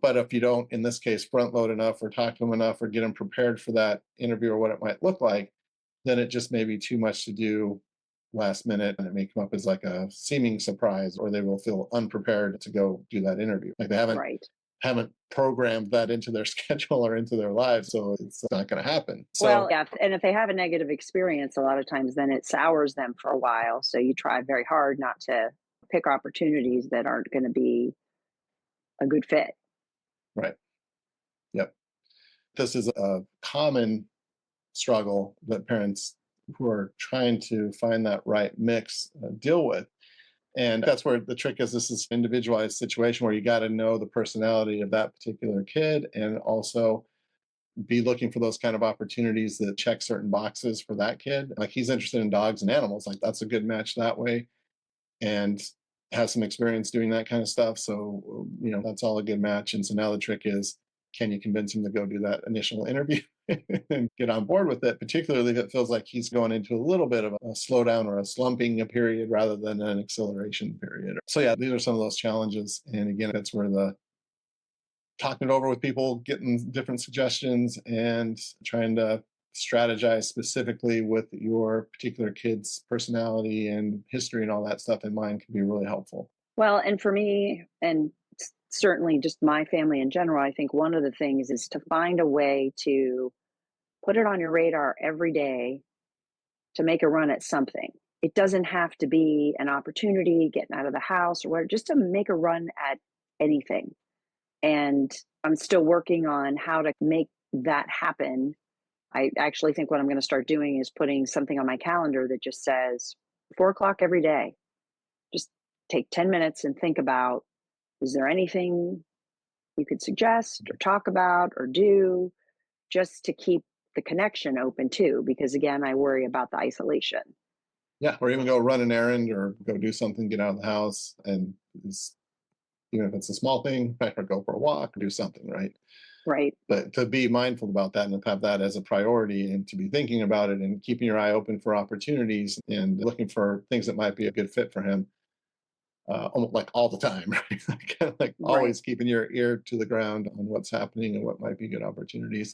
But if you don't, in this case, front load enough or talk to them enough or get them prepared for that interview or what it might look like, then it just may be too much to do last minute, and it may come up as like a seeming surprise, or they will feel unprepared to go do that interview. Like they Right. haven't programmed that into their schedule or into their lives, so it's not going to happen. Well, So yeah, and if they have a negative experience, a lot of times then it sours them for a while. So you try very hard not to pick opportunities that aren't going to be a good fit. right, yep, this is a common struggle that parents who are trying to find that right mix deal with. And that's where the trick is. This is an individualized situation where you got to know the personality of that particular kid and also be looking for those kind of opportunities that check certain boxes for that kid. Like he's interested in dogs and animals, like that's a good match that way, and has some experience doing that kind of stuff. So, that's all a good match. And so now the trick is, can you convince him to go do that initial interview and get on board with it, particularly if it feels like he's going into a little bit of a slowdown or a slumping a period rather than an acceleration period. So yeah, these are some of those challenges. And again, that's where the talking it over with people, getting different suggestions, and trying to strategize specifically with your particular kid's personality and history and all that stuff in mind can be really helpful. Well, and for me, and certainly just my family in general, I think one of the things is to find a way to put it on your radar every day to make a run at something. It doesn't have to be an opportunity, getting out of the house or whatever, just to make a run at anything. And I'm still working on how to make that happen. I actually think what I'm going to start doing is putting something on my calendar that just says 4 o'clock every day. Just take 10 minutes and think about, is there anything you could suggest or talk about or do just to keep the connection open too? Because again, I worry about the isolation. Yeah, or even go run an errand or go do something, get out of the house, and even if it's a small thing, or go for a walk or do something, right? Right. But to be mindful about that and have that as a priority and to be thinking about it and keeping your eye open for opportunities and looking for things that might be a good fit for him, almost like all the time, right? Kind of like Right. always keeping your ear to the ground on what's happening and what might be good opportunities.